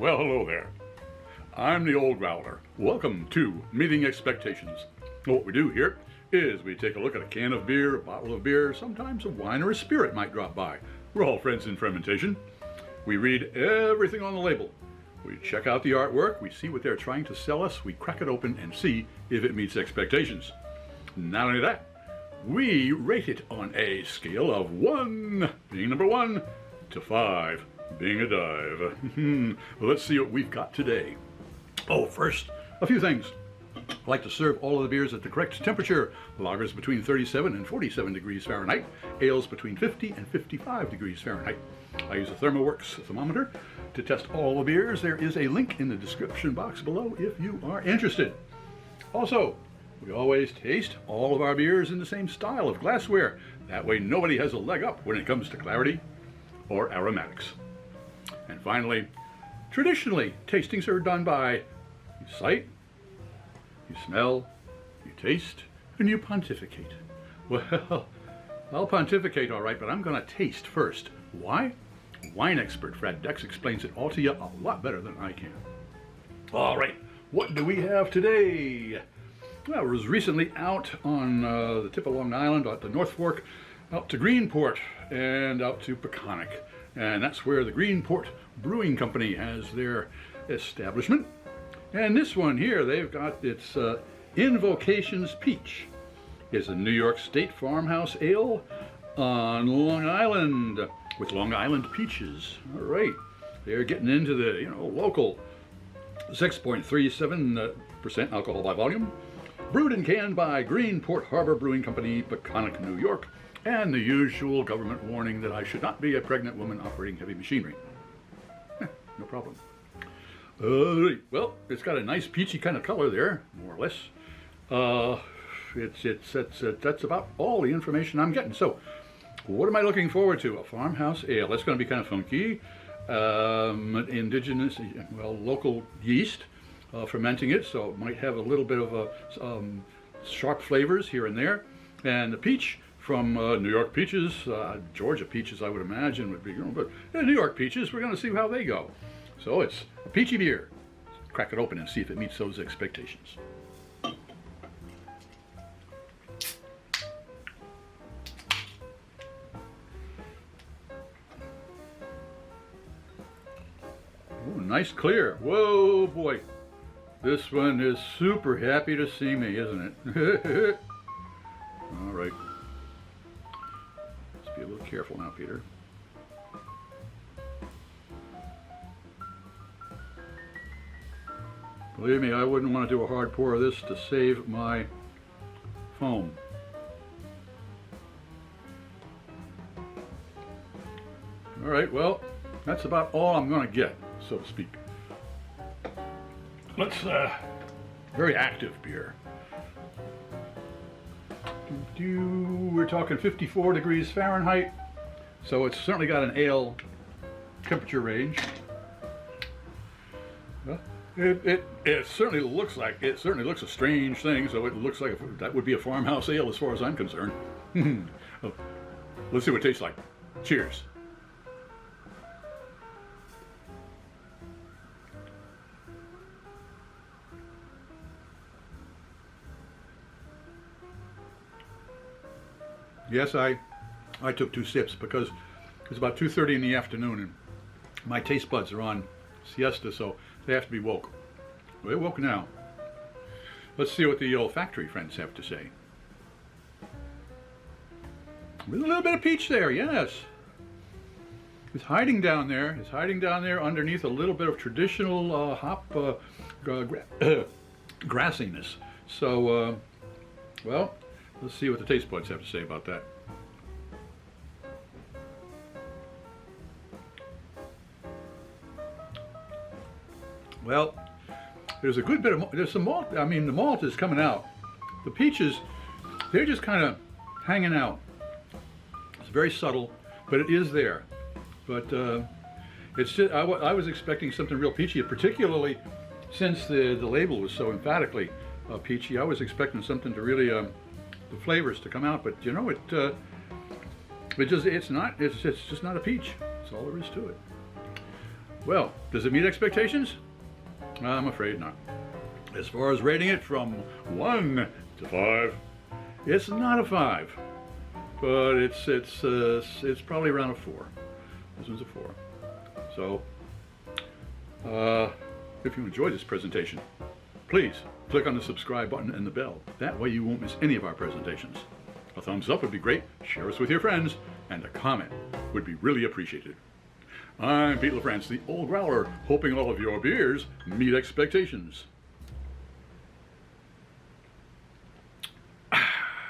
Well, hello there. I'm the old Growler. Welcome to Meeting Expectations. What we do here is we take a look at a can of beer, a bottle of beer, sometimes a wine or a spirit might drop by. We're all friends in fermentation. We read everything on the label. We check out the artwork, we see what they're trying to sell us, we crack it open and see if it meets expectations. Not only that, we rate it on a scale of 1 being number 1 to 5 being a dive. Well, let's see what we've got today. Oh, first, a few things. I like to serve all of the beers at the correct temperature. Lagers between 37 and 47 degrees Fahrenheit. Ales between 50 and 55 degrees Fahrenheit. I use a ThermoWorks thermometer to test all the beers. There is a link in the description box below if you are interested. Also, we always taste all of our beers in the same style of glassware. That way nobody has a leg up when it comes to clarity or aromatics. And finally, traditionally, tastings are done by you sight, you smell, you taste, and you pontificate. Well, I'll pontificate all right, but I'm going to taste first. Why? Wine expert Fred Dex explains it all to you a lot better than I can. All right, what do we have today? Well, I was recently out on the tip of Long Island, at the North Fork, out to Greenport and out to Peconic. And that's where the Greenport Brewing Company has their establishment. And this one here, they've got its Invocations Peach. It's a New York State Farmhouse Ale on Long Island with Long Island peaches. All right, they're getting into the local 6.37% alcohol by volume. Brewed and canned by Greenport Harbor Brewing Company, Peconic, New York. And the usual government warning that I should not be a pregnant woman operating heavy machinery. No problem. Well, it's got a nice peachy kind of color there, more or less. That's about all the information I'm getting. So, what am I looking forward to? A farmhouse ale. That's going to be kind of funky. Indigenous, local yeast fermenting it, so it might have a little bit of sharp flavors here and there. And the peach from New York peaches, Georgia peaches, I would imagine would be, but New York peaches, we're going to see how they go. So it's a peachy beer. Let's crack it open and see if it meets those expectations. Ooh, nice clear. Whoa, boy. This one is super happy to see me, isn't it? All right. Let's be a little careful now, Peter. Believe me, I wouldn't want to do a hard pour of this to save my foam. All right, well, that's about all I'm going to get, so to speak. Let's, very active beer. We're talking 54 degrees Fahrenheit, so it's certainly got an ale temperature range. Well, it certainly looks a strange thing, so it looks like that would be a farmhouse ale as far as I'm concerned. Let's see what it tastes like. Cheers. Yes, I took 2 sips because it's about 2:30 in the afternoon and my taste buds are on siesta, so they have to be woke. They're woke now. Let's see what the olfactory friends have to say. With a little bit of peach there, yes. It's hiding down there. It's hiding down there underneath a little bit of traditional hop grassiness. So, well, let's see what the taste buds have to say about that. Well, there's a good bit of, there's some malt. I mean, the malt is coming out. The peaches, they're just kind of hanging out. It's very subtle, but it is there. But it's just, I was expecting something real peachy, particularly since the label was so emphatically peachy. I was expecting something to really, the flavors to come out, but you know, it's just not a peach. That's all there is to it. Well, does it meet expectations? I'm afraid not. As far as rating it from 1 to 5, it's not a 5, but it's probably around a 4. This one's a 4. So, if you enjoyed this presentation, please click on the subscribe button and the bell. That way you won't miss any of our presentations. A thumbs up would be great, share us with your friends, and a comment would be really appreciated. I'm Pete LaFrance, the Old Growler, hoping all of your beers meet expectations.